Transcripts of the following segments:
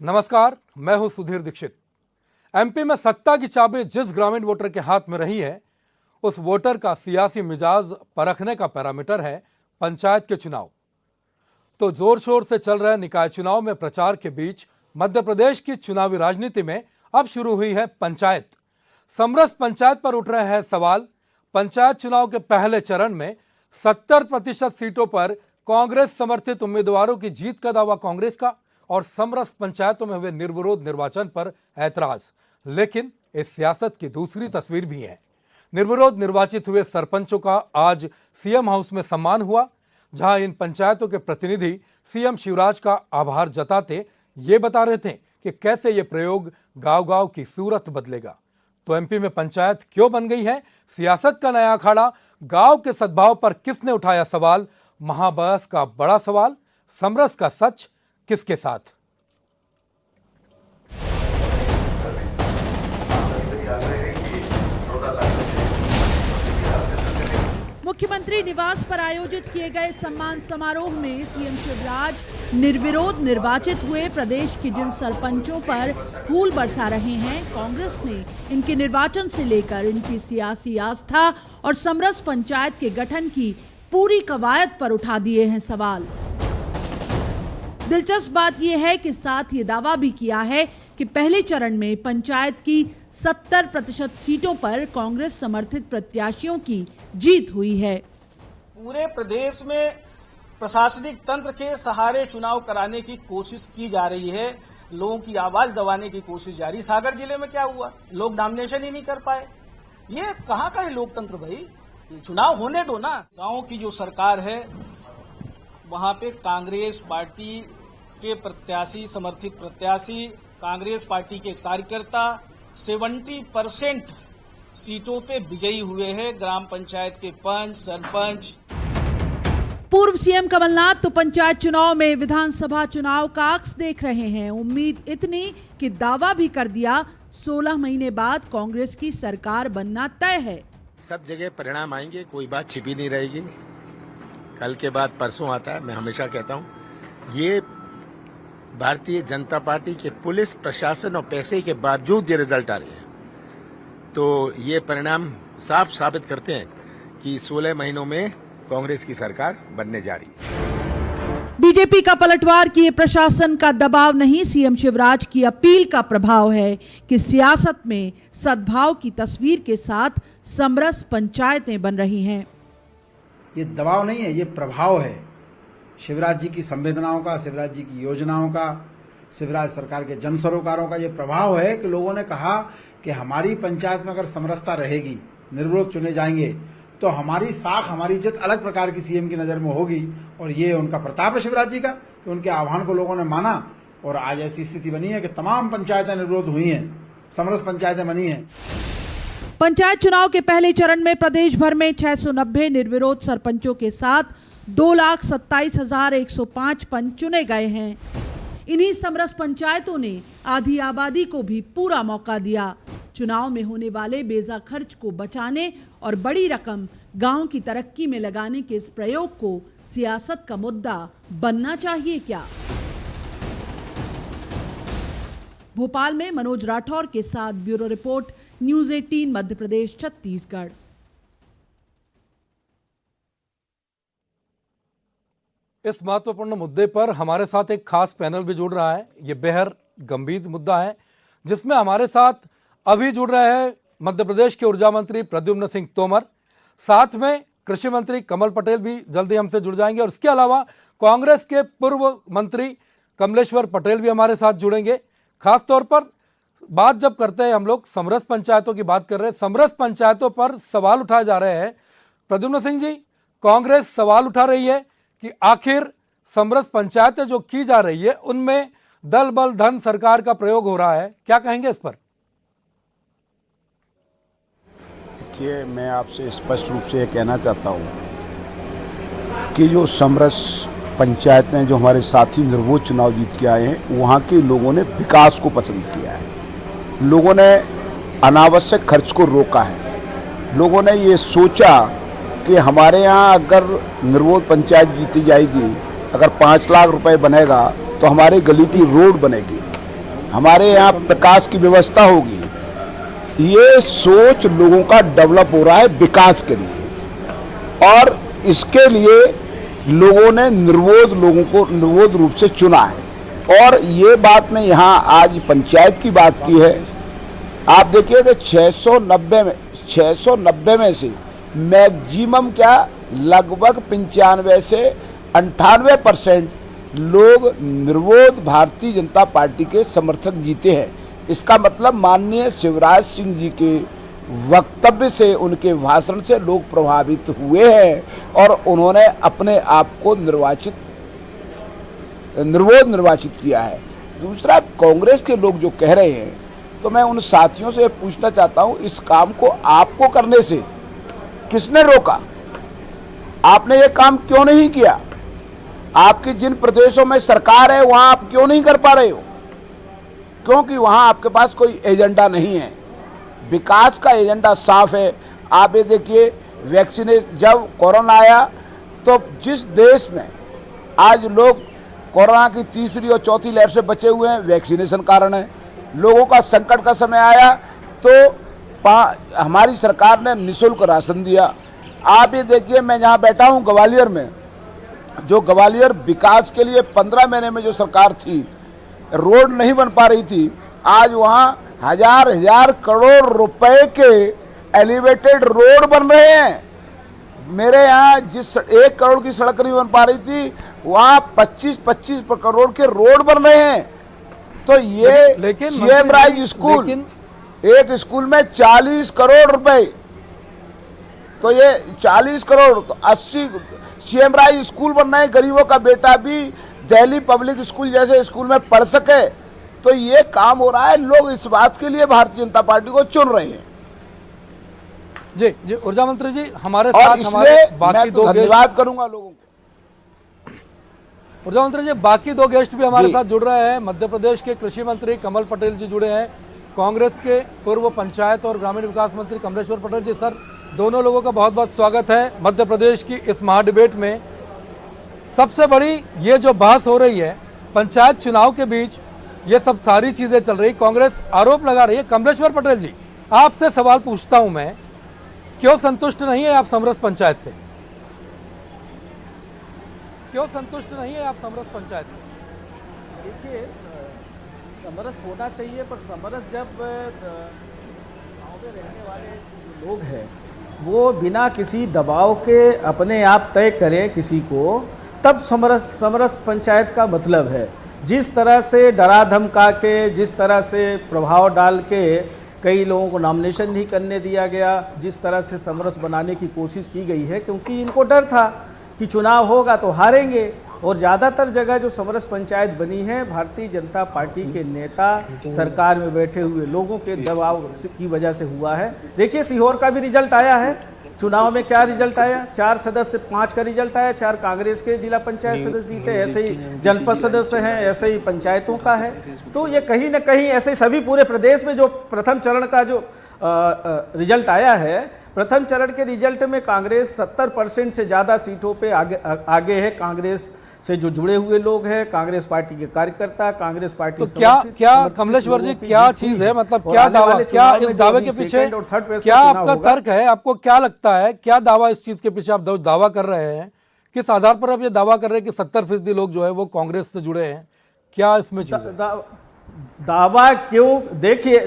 नमस्कार, मैं हूं सुधीर दीक्षित। एमपी में सत्ता की चाबी जिस ग्रामीण वोटर के हाथ में रही है, उस वोटर का सियासी मिजाज परखने का पैरामीटर है पंचायत के चुनाव। तो जोर शोर से चल रहे निकाय चुनाव में प्रचार के बीच मध्य प्रदेश की चुनावी राजनीति में अब शुरू हुई है पंचायत। समरस पंचायत पर उठ रहे हैं सवाल। पंचायत चुनाव के पहले चरण में 70% सीटों पर कांग्रेस समर्थित उम्मीदवारों की जीत का दावा कांग्रेस का और समरस पंचायतों में हुए निर्विरोध निर्वाचन पर ऐतराज। लेकिन इस सियासत की दूसरी तस्वीर भी है। निर्विरोध निर्वाचित हुए सरपंचों का आज सीएम हाउस में सम्मान हुआ, जहां इन पंचायतों के प्रतिनिधि सीएम शिवराज का आभार जताते ये बता रहे थे कि कैसे ये प्रयोग गांव-गांव की सूरत बदलेगा। तो एमपी में पंचायत क्यों बन गई है, सियासत का नया अखाड़ा, गांव के सद्भाव पर किसने उठाया सवाल, महाबहस का बड़ा सवाल, समरस का सच किसके साथ। मुख्यमंत्री निवास पर आयोजित किए गए सम्मान समारोह में सीएम शिवराज निर्विरोध निर्वाचित हुए प्रदेश के जिन सरपंचों पर फूल बरसा रहे हैं, कांग्रेस ने इनके निर्वाचन से लेकर इनकी सियासी आस्था और समरस पंचायत के गठन की पूरी कवायद पर उठा दिए हैं सवाल। दिलचस्प बात यह है कि साथ ये दावा भी किया है कि पहले चरण में पंचायत की 70% सीटों पर कांग्रेस समर्थित प्रत्याशियों की जीत हुई है। पूरे प्रदेश में प्रशासनिक तंत्र के सहारे चुनाव कराने की कोशिश की जा रही है, लोगों की आवाज दबाने की कोशिश जारी। सागर जिले में क्या हुआ, लोग नॉमिनेशन ही नहीं कर पाए। ये कहाँ का है लोकतंत्र भाई, ये चुनाव होने दो ना। गांव की जो सरकार है वहां पे कांग्रेस पार्टी के प्रत्याशी, समर्थित प्रत्याशी, कांग्रेस पार्टी के कार्यकर्ता 70% सीटों पे विजयी हुए हैं। ग्राम पंचायत के पंच, सरपंच। पूर्व सीएम कमलनाथ तो पंचायत चुनाव में विधानसभा चुनाव का अक्स देख रहे हैं। उम्मीद इतनी कि दावा भी कर दिया 16 महीने बाद कांग्रेस की सरकार बनना तय है। सब जगह परिणाम आएंगे, कोई बात छिपी नहीं रहेगी। कल के बाद परसों आता है। मैं हमेशा कहता हूं ये भारतीय जनता पार्टी के पुलिस प्रशासन और पैसे के बावजूद ये रिजल्ट आ रहे हैं, तो ये परिणाम साफ साबित करते हैं कि 16 महीनों में कांग्रेस की सरकार बनने जा रही है। बीजेपी का पलटवार किए प्रशासन का दबाव नहीं, सीएम शिवराज की अपील का प्रभाव है कि सियासत में सद्भाव की तस्वीर के साथ समरस पंचायतें बन रही हैं। ये दबाव नहीं है, ये प्रभाव है शिवराज जी की संवेदनाओं का, शिवराज जी की योजनाओं का, शिवराज सरकार के जन सरोकारों का। ये प्रभाव है कि लोगों ने कहा कि हमारी पंचायत में अगर समरसता रहेगी, निर्विरोध चुने जाएंगे, तो हमारी साख, हमारी इज्जत अलग प्रकार की सीएम की नजर में होगी। और ये उनका प्रताप है शिवराज जी का कि उनके आह्वान को लोगों ने माना और आज ऐसी स्थिति बनी है कि तमाम पंचायतें निर्विरोध हुई हैं, समरस पंचायतें बनी हैं। पंचायत चुनाव के पहले चरण में प्रदेश भर में 690 निर्विरोध सरपंचों के साथ 2,27,105 पंच चुने गए हैं। इन्हीं समरस पंचायतों ने आधी आबादी को भी पूरा मौका दिया। चुनाव में होने वाले बेजा खर्च को बचाने और बड़ी रकम गांव की तरक्की में लगाने के इस प्रयोग को सियासत का मुद्दा बनना चाहिए क्या? भोपाल में मनोज राठौर के साथ bureau report, news 18 Madhya Pradesh, Chhattisgarh. इस महत्वपूर्ण मुद्दे पर हमारे साथ एक खास पैनल भी जुड़ रहा है। ये बेहद गंभीर मुद्दा है, जिसमें हमारे साथ अभी जुड़ रहे हैं मध्य प्रदेश के ऊर्जा मंत्री प्रद्युम्न सिंह तोमर, साथ में कृषि मंत्री कमल पटेल भी जल्दी हमसे जुड़ जाएंगे, और इसके अलावा कांग्रेस के पूर्व मंत्री कमलेश्वर पटेल भी हमारे साथ जुड़ेंगे। खास तौर पर बात जब करते हैं हम लोग समरस पंचायतों की बात कर रहे हैं, समरस पंचायतों पर सवाल उठाए जा रहे हैं। प्रद्युम्न सिंह जी, कांग्रेस सवाल उठा रही है कि आखिर समरस पंचायतें जो की जा रही है उनमें दल बल धन सरकार का प्रयोग हो रहा है, क्या कहेंगे इस पर? देखिए, मैं आपसे स्पष्ट रूप से ये कहना चाहता हूँ कि जो समरस पंचायतें जो हमारे साथी निर्विरोध चुनाव जीत के आए हैं, वहाँ के लोगों ने विकास को पसंद किया है। लोगों ने अनावश्यक खर्च को रोका है। लोगों ने ये सोचा कि हमारे यहाँ अगर निर्विरोध पंचायत जीती जाएगी, अगर 5 लाख रुपए बनेगा तो हमारे गली की रोड बनेगी, हमारे यहाँ प्रकाश की व्यवस्था होगी। ये सोच लोगों का डेवलप हो रहा है विकास के लिए, और इसके लिए लोगों ने निर्विरोध रूप से चुना है। और ये बात मैं यहाँ आज पंचायत की बात की है। आप देखिए कि 690 में से मैक्सिमम क्या लगभग 95 से 98% लोग निर्विरोध भारतीय जनता पार्टी के समर्थक जीते हैं। इसका मतलब माननीय शिवराज सिंह जी के वक्तव्य से, उनके भाषण से लोग प्रभावित हुए हैं और उन्होंने अपने आप को निर्विरोध निर्वाचित किया है। दूसरा, कांग्रेस के लोग जो कह रहे हैं, तो मैं उन साथियों से पूछना चाहता हूं, इस काम को आपको करने से किसने रोका? आपने ये काम क्यों नहीं किया? आपकी जिन प्रदेशों में सरकार है वहां आप क्यों नहीं कर पा रहे हो? क्योंकि वहां आपके पास कोई एजेंडा नहीं है। विकास का एजेंडा साफ है। आप ये देखिए, वैक्सीनेशन, जब कोरोना आया तो जिस देश में आज लोग कोरोना की तीसरी और चौथी लहर से बचे हुए हैं, वैक्सीनेशन कारण है। लोगों का संकट का समय आया तो हमारी सरकार ने निःशुल्क राशन दिया। आप ये देखिए, मैं जहाँ बैठा हूँ ग्वालियर में, जो ग्वालियर विकास के लिए 15 महीने में जो सरकार थी, रोड नहीं बन पा रही थी, आज वहाँ हजार करोड़ रुपए के एलिवेटेड रोड बन रहे हैं। मेरे यहाँ जिस 1 करोड़ की सड़क नहीं बन पा रही थी, वहाँ 25 करोड़ के रोड बन रहे हैं। तो ये सीएम राइज स्कूल, एक स्कूल में 40 करोड़ रुपए, तो ये 40 करोड़, तो 80 सीएम राइज स्कूल बन रहे हैं। गरीबों का बेटा भी दिल्ली पब्लिक स्कूल जैसे स्कूल में पढ़ सके, तो ये काम हो रहा है। लोग इस बात के लिए भारतीय जनता पार्टी को चुन रहे हैं। जी ऊर्जा मंत्री जी, हमारे साथ हमारे बाकी दो धन्यवाद करूंगा लोगों को। ऊर्जा मंत्री जी, बाकी 2 गेस्ट भी हमारे साथ जुड़ रहे हैं। मध्य प्रदेश के कृषि मंत्री कमल पटेल जी जुड़े हैं, कांग्रेस के पूर्व पंचायत और ग्रामीण विकास मंत्री कमलेश्वर पटेल जी। सर, दोनों लोगों का बहुत बहुत स्वागत है मध्य प्रदेश की इस महाडिबेट में। सबसे बड़ी ये जो बहस हो रही है, पंचायत चुनाव के बीच ये सब सारी चीजें चल रही, कांग्रेस आरोप लगा रही है। कमलेश्वर पटेल जी, आपसे सवाल पूछता हूं मैं, क्यों संतुष्ट नहीं है आप समरस पंचायत से? क्यों संतुष्ट नहीं है आप समरस पंचायत से? देखिए, समरस होना चाहिए, पर समरस जब गाँव में रहने वाले जो लोग हैं वो बिना किसी दबाव के अपने आप तय करें किसी को, तब समरस पंचायत का मतलब है। जिस तरह से डरा धमका के, जिस तरह से प्रभाव डाल के कई लोगों को नॉमिनेशन नहीं करने दिया गया, जिस तरह से समरस बनाने की कोशिश की गई है, क्योंकि इनको डर था कि चुनाव होगा तो हारेंगे। और ज़्यादातर जगह जो समरस पंचायत बनी है, भारतीय जनता पार्टी के नेता, सरकार में बैठे हुए लोगों के दबाव की वजह से हुआ है। देखिए, सीहोर का भी रिजल्ट आया है। चुनाव में क्या रिजल्ट आया? 4 सदस्य 5 का रिजल्ट आया। 4 कांग्रेस के जिला पंचायत सदस्य जीते, ऐसे ही जनपद सदस्य हैं, ऐसे ही पंचायतों का है। तो ये कहीं ना कहीं ऐसे सभी पूरे प्रदेश में जो प्रथम चरण का जो रिजल्ट आया है, प्रथम चरण के रिजल्ट में कांग्रेस 70% से ज़्यादा सीटों पे आगे है। कांग्रेस से जो जुड़े हुए लोग हैं, कांग्रेस पार्टी के कार्यकर्ता, कांग्रेस पार्टी। तो क्या कमलेश्वर जी, क्या चीज है, मतलब क्या दावा, क्या इस दावे के पीछे क्या आपका तर्क है? आपको क्या लगता है, क्या दावा इस चीज के पीछे आप दावा कर रहे हैं? किस आधार पर आप ये दावा कर रहे हैं कि 70% लोग जो है वो कांग्रेस से जुड़े हैं? क्या इसमें चीज है? दावा क्यों? देखिए,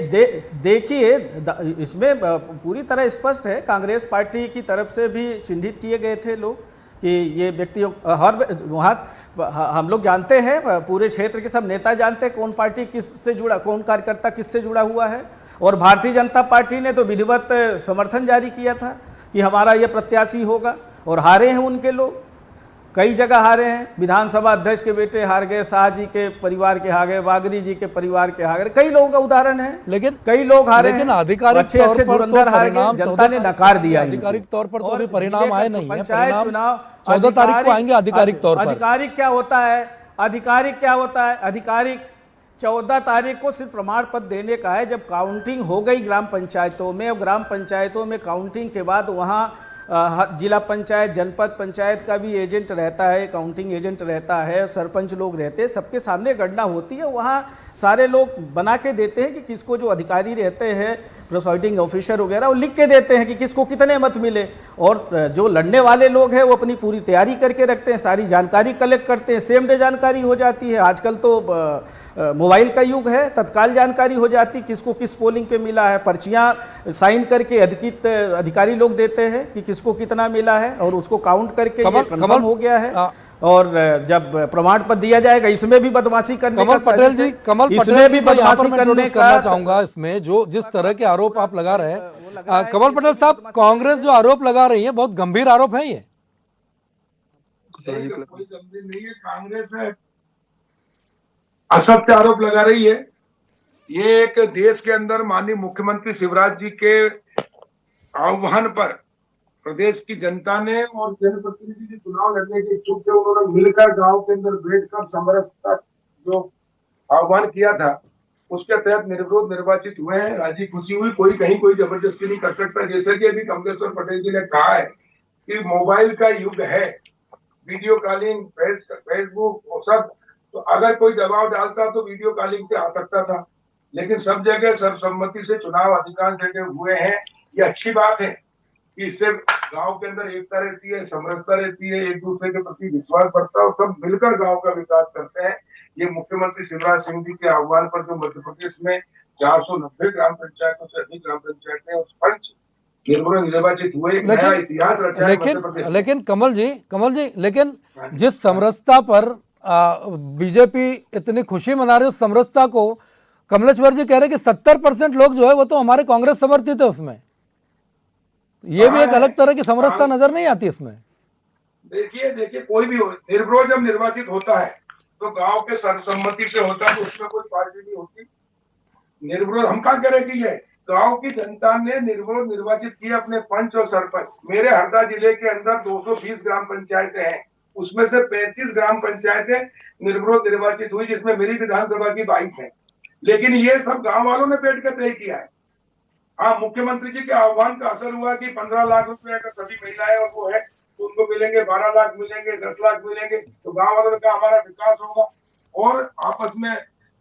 इसमें पूरी तरह स्पष्ट है। कांग्रेस पार्टी की तरफ से भी चिन्हित किए गए थे लोग कि ये व्यक्ति, वहाँ हम लोग जानते हैं, पूरे क्षेत्र के सब नेता जानते हैं कौन पार्टी किससे जुड़ा, कौन कार्यकर्ता किससे जुड़ा हुआ है। और भारतीय जनता पार्टी ने तो विधिवत समर्थन जारी किया था कि हमारा ये प्रत्याशी होगा, और हारे हैं उनके लोग, कई जगह हारे हैं। विधानसभा अध्यक्ष के बेटे हार गए, शाह जी के परिवार के हार गए, बागरी जी के परिवार के हार गए, कई लोगों का उदाहरण है। लेकिन कई लोग हारे, लेकिन आधिकारिक अच्छे धुरंधर हार गए, जनता ने नकार दिया। आधिकारिक तौर पर तो अभी परिणाम आए नहीं है। पंचायत चुनाव 14 तारीख को आएंगे आधिकारिक तौर पर। आधिकारिक क्या होता है? आधिकारिक 14 तारीख को सिर्फ प्रमाण पत्र देने का है। जब काउंटिंग हो गई ग्राम पंचायतों में, और ग्राम पंचायतों में काउंटिंग के बाद वहाँ जिला पंचायत, जनपद पंचायत का भी एजेंट रहता है, काउंटिंग एजेंट रहता है, सरपंच लोग रहते हैं, सबके सामने गणना होती है। वहाँ सारे लोग बना के देते हैं कि किसको, जो अधिकारी रहते हैं प्रिसाइडिंग ऑफिसर वगैरह, वो लिख के देते हैं कि किसको कितने मत मिले। और जो लड़ने वाले लोग हैं वो अपनी पूरी तैयारी करके रखते हैं, सारी जानकारी कलेक्ट करते हैं, सेम डे जानकारी हो जाती है। आजकल तो मोबाइल का युग है, तत्काल जानकारी हो जाती किसको किस पोलिंग पे मिला है। पर्चियां साइन करके अधिकृत अधिकारी लोग देते हैं कि किसको कितना मिला है, और उसको काउंट करके ये कंफर्म हो गया है। और जब प्रमाण पत्र दिया जाएगा, इसमें भी बदमाशी करने का, पटेल जी, इसमें भी बदमाशी करने करना चाहूंगा। इसमें जो जिस तरह के आरोप आप लगा रहे हैं, कमल पटेल साहब, कांग्रेस जो आरोप लगा रही है बहुत गंभीर आरोप है ये। कोई गंभीर नहीं है, कांग्रेस है असत्य आरोप लगा रही है। ये एक देश के अंदर माननीय मुख्यमंत्री शिवराज जी के आह्वान पर प्रदेश की जनता ने और जनप्रतिनिधि के चुनाव लड़ने के इच्छुक थे, उन्होंने मिलकर गांव के अंदर बैठकर समरसता जो आह्वान किया था उसके तहत निर्विरोध निर्वाचित हुए हैं। राजी खुशी हुई, कोई कहीं कोई जबरदस्ती नहीं कर सकता। जैसे कि अभी कमलेश्वर पटेल जी ने कहा है कि मोबाइल का युग है, वीडियो कॉलिंग, फेसबुक और सब, तो अगर कोई दबाव डालता तो वीडियो कॉलिंग से आ सकता था, लेकिन सब जगह सर्वसम्मति से चुनाव अधिकांश जगह हुए हैं। ये अच्छी बात है कि इससे गांव के अंदर एकता रहती है, समरसता रहती है, एक दूसरे के प्रति विश्वास बढ़ता है और सब मिलकर गांव का विकास करते हैं। ये मुख्यमंत्री शिवराज सिंह जी के आह्वान पर जो मध्य प्रदेश में 490 ग्राम पंचायतों से अधिक ग्राम पंचायतें उस पंच निर्विरोध निर्वाचित हुए, एक नया इतिहास रचा है मध्य प्रदेश। लेकिन कमल जी, लेकिन जिस समरसता पर बीजेपी इतनी खुशी मना रही है, उस समरसता को कमलेश्वर जी कह रहे कि 70% लोग जो है वो तो हमारे कांग्रेस समर्थित है उसमें। ये भी एक अलग तरह की समरसता नजर नहीं आती इसमें। देखिए कोई भी हो, निर्विरोध जब निर्वाचित होता है तो गांव के सर्वसम्मति से होता है, तो उसमें कोई पार्टी नहीं होती। निर्विरोध हम क्या करें कि ये गांव की जनता ने निर्विरोध निर्वाचित किए अपने पंच और सरपंच। मेरे हरदा जिले के अंदर 220 ग्राम पंचायतें हैं, उसमें से 35 ग्राम पंचायतें निर्विरोध निर्वाचित हुई, जिसमें मेरी विधानसभा की 22 है। लेकिन ये सब गांव वालों ने बैठ कर तय किया है। हाँ, मुख्यमंत्री जी के आह्वान का असर हुआ कि 15 लाख रुपए अगर सभी महिलाएं और वो है तो उनको मिलेंगे, 12 लाख मिलेंगे, 10 लाख मिलेंगे, तो गांव वालों ने कहा हमारा विकास होगा और आपस में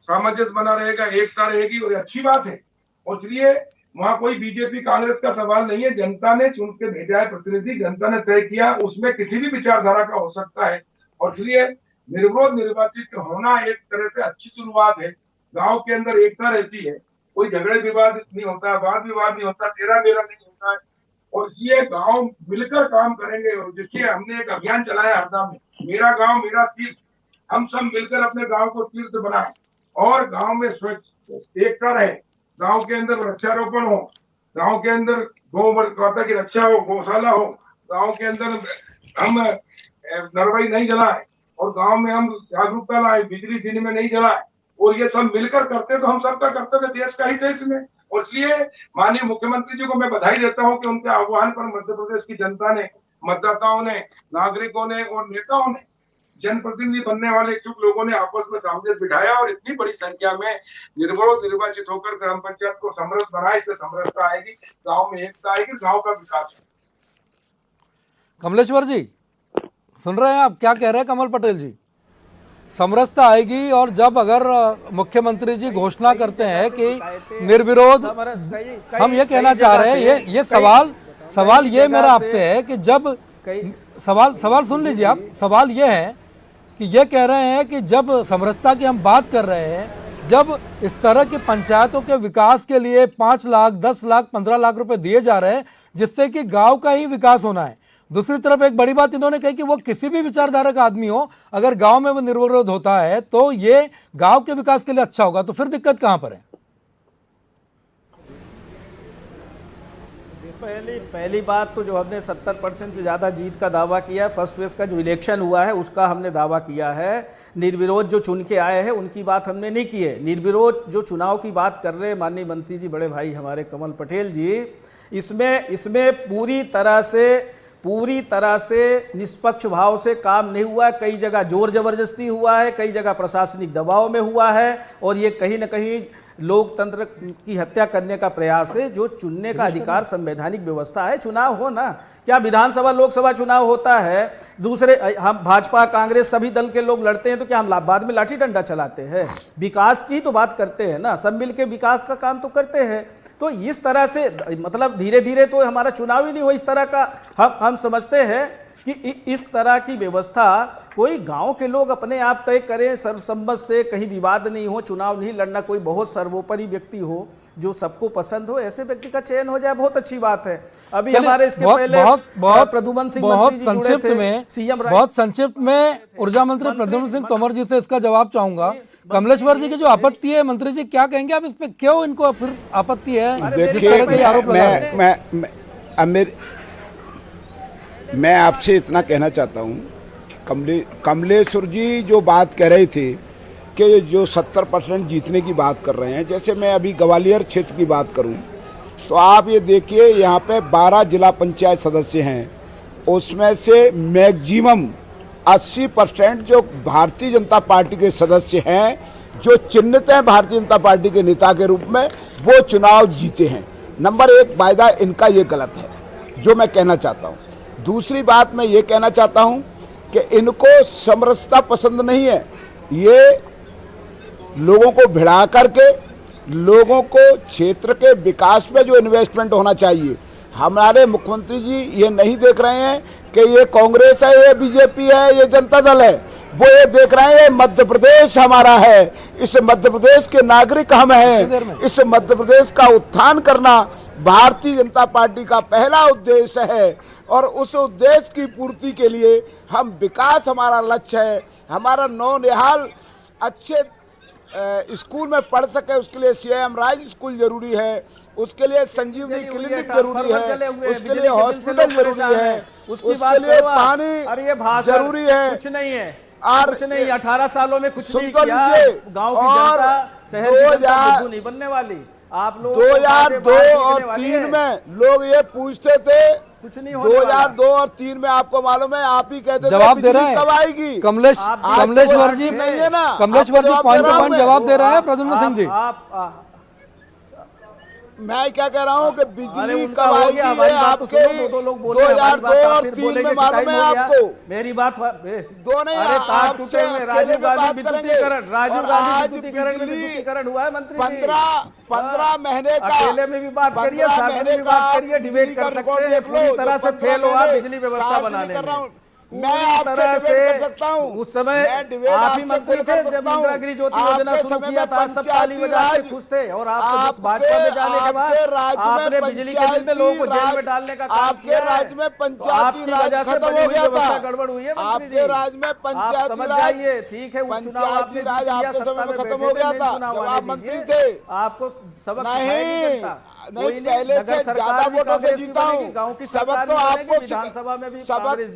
सामंजस्य बना रहेगा, एकता रहेगी, और अच्छी बात है। और इसलिए वहां कोई बीजेपी कांग्रेस का सवाल नहीं है। जनता ने चुन के भेजा है प्रतिनिधि, जनता ने तय किया, उसमें किसी भी विचारधारा का हो सकता है। और इसलिए निर्विरोध निर्वाचित होना एक तरह से अच्छी शुरुआत है। गांव के अंदर एकता रहती है, कोई झगड़े विवाद नहीं होता, वाद विवाद नहीं होता, तेरा मेरा नहीं होता है। और इसलिए गांव मिलकर काम करेंगे। और जिसके हमने एक अभियान चलाया हरदा में, मेरा गांव मेरा तीर्थ, हम सब मिलकर अपने गांव को तीर्थ बनाए और गांव में स्वच्छ एकता रहे, गांव के अंदर वृक्षारोपण हो, गांव के अंदर गौ माता की रक्षा हो, गौशाला हो, गांव के अंदर हम नरवाई नहीं जलाए और गांव में हम जागरूकता लाए, बिजली दिन में नहीं जलाए। और ये सब मिलकर करते तो हम सबका कर्तव्य देश का ही देश में। और इसलिए माननीय मुख्यमंत्री जी को मैं बधाई देता हूं कि उनके आह्वान पर मध्य प्रदेश की जनता ने, मतदाताओं ने, नागरिकों ने और नेताओं ने, जनप्रतिनिधि बनने वाले इच्छुक लोगों ने आपस में सामंजस्य बिठाया और इतनी बड़ी संख्या में निर्विरोध निर्वाचित होकर ग्राम पंचायत को समरस बनाए। इससे समरसता आएगी, गांव में एकता आएगी, गांव का विकास होगा। कमलेश्वर जी सुन रहे हैं आप क्या कह रहे हैं कमल पटेल जी? समरसता आएगी, और जब अगर मुख्यमंत्री जी घोषणा करते हैं कि निर्विरोध, हम ये कहना चाह रहे हैं, ये सवाल ये मेरा आपसे है कि जब सवाल सुन लीजिए आप, सवाल ये है कि ये कह रहे हैं कि जब समरसता की हम बात कर रहे हैं, जब इस तरह की पंचायतों के विकास के लिए 5 लाख, 10 लाख, 15 लाख रुपए दिए जा रहे हैं जिससे कि गांव का ही विकास होना है। दूसरी तरफ एक बड़ी बात इन्होंने कही कि वो किसी भी विचारधारा का आदमी हो, अगर गांव में वो निर्विरोध होता है तो ये गांव के विकास के लिए अच्छा होगा। तो फिर दिक्कत कहां पर है? पहली बात तो जो हमने 70% से ज़्यादा जीत का दावा किया है, फर्स्ट फेज का जो इलेक्शन हुआ है उसका हमने दावा किया है। निर्विरोध जो चुन के आए हैं उनकी बात हमने नहीं की है। निर्विरोध जो चुनाव की बात कर रहे हैं माननीय मंत्री जी, बड़े भाई हमारे कमल पटेल जी, इसमें पूरी तरह से निष्पक्ष भाव से काम नहीं हुआ है। कई जगह जोर जबरदस्ती हुआ है, कई जगह प्रशासनिक दबाव में हुआ है, और ये कहीं ना कहीं लोकतंत्र की हत्या करने का प्रयास है। जो चुनने का अधिकार संवैधानिक व्यवस्था है, चुनाव हो ना। क्या विधानसभा लोकसभा चुनाव होता है, दूसरे हम भाजपा कांग्रेस सभी दल के लोग लड़ते हैं तो क्या हम बाद में लाठी डंडा चलाते हैं? विकास की तो बात करते हैं ना, सब मिल के विकास का काम तो करते हैं। तो इस तरह से मतलब धीरे धीरे तो हमारा चुनाव ही नहीं हो इस तरह का। हम समझते हैं कि इस तरह की व्यवस्था कोई गांव के लोग अपने आप तय करें, सर्वसम्मत से, कहीं विवाद नहीं हो, चुनाव नहीं लड़ना, कोई बहुत सर्वोपरि व्यक्ति हो जो सबको पसंद हो, ऐसे व्यक्ति का चयन हो जाए, बहुत अच्छी बात है। अभी हमारे इसके पहले प्रद्युमन सिंह बहुत संक्षिप्त में बहुत संक्षिप्त में ऊर्जा मंत्री प्रद्युमन सिंह तोमर जी से इसका जवाब चाहूंगा। कमलेश्वर जी की जो आपत्ति है, मंत्री जी क्या कहेंगे आप इस पे, क्यों इनको फिर आपत्ति है? देखिए, मैं आपसे इतना कहना चाहता हूँ, कमलेश्वर जी जो बात कह रहे थे कि जो 70% जीतने की बात कर रहे हैं, जैसे मैं अभी ग्वालियर क्षेत्र की बात करूं तो आप ये देखिए यहाँ पे 12 जिला पंचायत सदस्य हैं, उसमें से मैक्सिमम 80% जो भारतीय जनता पार्टी के सदस्य हैं, जो चिन्हित हैं भारतीय जनता पार्टी के नेता के रूप में, वो चुनाव जीते हैं। नंबर 1 वायदा इनका ये गलत है, जो मैं कहना चाहता हूँ। दूसरी बात मैं ये कहना चाहता हूँ कि इनको समरसता पसंद नहीं है। ये लोगों को भिड़ा करके लोगों को क्षेत्र के विकास में जो इन्वेस्टमेंट होना चाहिए, हमारे मुख्यमंत्री जी ये नहीं देख रहे हैं कि ये कांग्रेस है, ये बीजेपी है, ये जनता दल है। वो ये देख रहे हैं मध्य प्रदेश हमारा है, इस मध्य प्रदेश के नागरिक हम हैं, इस मध्य प्रदेश का उत्थान करना भारतीय जनता पार्टी का पहला उद्देश्य है। और उस उद्देश्य की पूर्ति के लिए हम विकास हमारा लक्ष्य है। हमारा नौनिहाल अच्छे स्कूल में पढ़ सके, उसके लिए सीएम राज स्कूल जरूरी है, उसके लिए संजीवनी क्लिनिक जरूरी है, उसके लिए हॉस्पिटल जरूरी है, उसके लिए पानी जरूरी है। कुछ नहीं है, कुछ नहीं, 18 सालों में कुछ नहीं किया। गांव की जनता, शहर की जनता नहीं बनने वाली। आप लोग 2002 और 3 में लोग ये पूछते थे, कुछ नहीं 2002 और 3 में आपको मालूम है, आप ही कहते थे जवाब दे रहे हैं कब आएगी। कमलेश्वर जी नहीं है ना, कमलेश्वर जी पॉइंट टू पॉइंट जवाब दे रहे हैं प्रद्युमन सिंह जी। मैं क्या कह रहा हूँ कि बिजली कब आएगी, आपके 2002 और 3 में मालूम है आपको। मेरी बात दो नहीं, राजीव गांधी विद्युतीकरण हुआ है मंत्री। 15 महीने का अकेले में भी बात करिए, साथ में भी बात करिए, डिबेट कर सकते हैं। पूरी तरह से फेल हुआ बिजली व्यवस्था बनाने में। मैं आपसे डिबेट कर सकता हूँ, उस समय आप ही मंत्री थे जब इंदिरा गृह ज्योति योजना शुरू किया था, सब ताली बजा के खुश थे। और आप भाजपा में जाने के बाद आपने बिजली के बिल में लोगों को जेल में डालने का काम किया। आपके राज्य में पंचायती राज खत्म हो गया था, गड़बड़ हुई है। आपके राज्य में पंचायती राज, ठीक है, पंचायती राज आपके समय में खत्म हो गया था जब आप मंत्री थे। आपको सबक नहीं, पहले से ज्यादा वोटों से जीता हूँ। गाँव की सबक तो आपको, विधानसभा में भी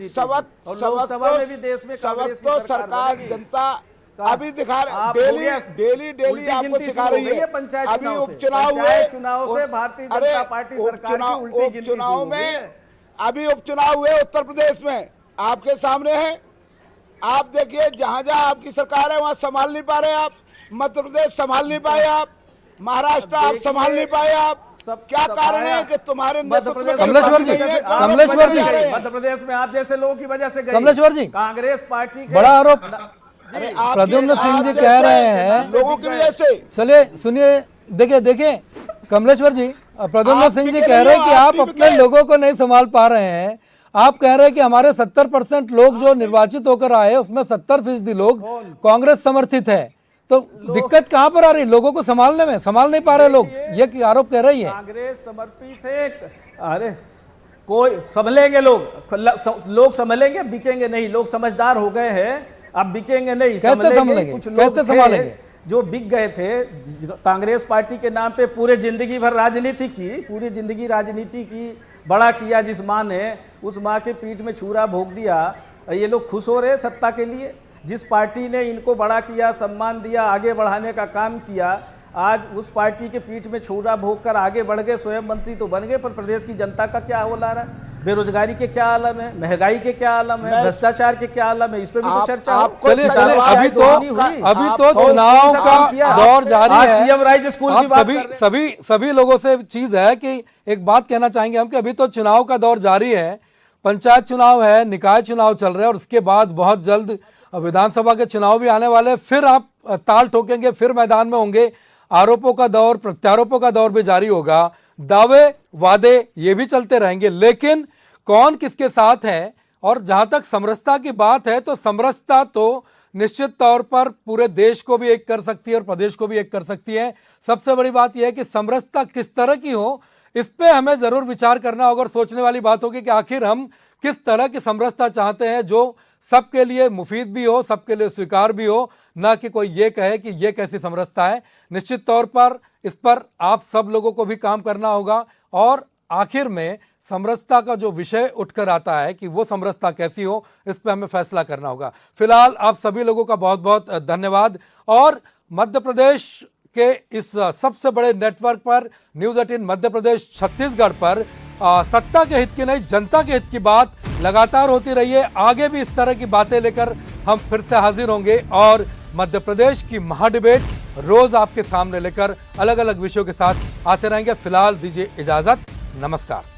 सबक और लोकसभा में भी देश में कांग्रेस की सरकार जनता अभी दिखा डेली आपको सिखा रही है। अभी उपचुनाव हुए, चुनाव से भारतीय जनता पार्टी सरकार की उल्टी गिनती उपचुनाव में, अभी उपचुनाव हुए उत्तर प्रदेश में, आपके सामने है। आप देखिए जहां जहां आपकी सरकार है वहां संभाल नहीं पा रहे आप। मध्य प्रदेश संभाल नहीं पाए आप, महाराष्ट्र आप संभाल नहीं पाए आप। सब क्या कारण है कि तुम्हारे कमलेश्वर जी मध्य प्रदेश में आप जैसे लोगों की वजह से गई कमलेश्वर जी कांग्रेस पार्टी बड़ा आरोप प्रद्युमन सिंह जी कह रहे हैं लोगों की वजह से। चलिए सुनिए, देखिए कमलेश्वर जी, प्रद्युमन सिंह जी कह रहे हैं कि आप अपने लोगों को नहीं संभाल पा रहे हैं। आप कह रहे हैं कि हमारे 70% लोग जो निर्वाचित होकर आए उसमें 70% लोग कांग्रेस समर्थित है। तो दिक्कत कहां पर आ रही, लोगों को संभालने में? संभाल नहीं पा रहे लोग, ये आरोप कह रही है। कांग्रेस समर्पित है। अरे कोई संभलेंगे, लोग संभलेंगे, बिकेंगे नहीं। लोग समझदार हो गए हैं, अब बिकेंगे नहीं। कैसे संभलेंगे? कुछ लोग कैसे संभालेंगे जो बिक गए थे कांग्रेस पार्टी के नाम पे, पूरे जिंदगी भर राजनीति की, पूरी जिंदगी राजनीति की, बड़ा किया जिस माँ ने, उस माँ के पीठ में छुरा भोग दिया। ये लोग खुश हो रहे सत्ता के लिए। जिस पार्टी ने इनको बड़ा किया, सम्मान दिया, आगे बढ़ाने का काम किया, आज उस पार्टी के पीठ में छुरा भोग कर आगे बढ़ गए, स्वयं मंत्री तो बन गए, पर प्रदेश की जनता का क्या हो रहा है, बेरोजगारी के क्या आलम है, महंगाई के क्या आलम है, भ्रष्टाचार के क्या आलम है, इस पे भी तो चर्चा हो। चलिए अभी तो चुनाव का दौर जारी है। सीएम राइज स्कूल की बात सभी लोगों से चीज है कि एक बात कहना चाहेंगे हम कि अभी तो चुनाव का दौर जारी है, पंचायत चुनाव है, निकाय चुनाव चल रहे हैं और उसके बाद बहुत जल्द विधानसभा के चुनाव भी आने वाले, फिर आप ताल ठोकेंगे, फिर मैदान में होंगे, आरोपों का दौर, प्रत्यारोपों का दौर भी जारी होगा, दावे वादे ये भी चलते रहेंगे, लेकिन कौन किसके साथ है। और जहां तक समरसता की बात है तो समरसता तो निश्चित तौर पर पूरे देश को भी एक कर सकती है और प्रदेश को भी एक कर सकती है। सबसे बड़ी बात यह है कि समरसता किस तरह की हो, इस पे हमें जरूर विचार करना होगा और सोचने वाली बात होगी कि आखिर हम किस तरह की समरसता चाहते हैं जो सबके लिए मुफीद भी हो, सबके लिए स्वीकार भी हो, ना कि कोई ये कहे कि ये कैसी समरसता है। निश्चित तौर पर इस पर आप सब लोगों को भी काम करना होगा और आखिर में समरसता का जो विषय उठकर आता है कि वो समरसता कैसी हो, इस पर हमें फैसला करना होगा। फिलहाल आप सभी लोगों का बहुत बहुत धन्यवाद। और मध्य प्रदेश के इस सबसे बड़े नेटवर्क पर न्यूज़ 18 मध्य प्रदेश छत्तीसगढ़ पर सत्ता के हित की नहीं, जनता के हित की बात लगातार होती रही है। आगे भी इस तरह की बातें लेकर हम फिर से हाजिर होंगे और मध्य प्रदेश की महाडिबेट रोज आपके सामने लेकर अलग अलग विषयों के साथ आते रहेंगे। फिलहाल दीजिए इजाजत, नमस्कार।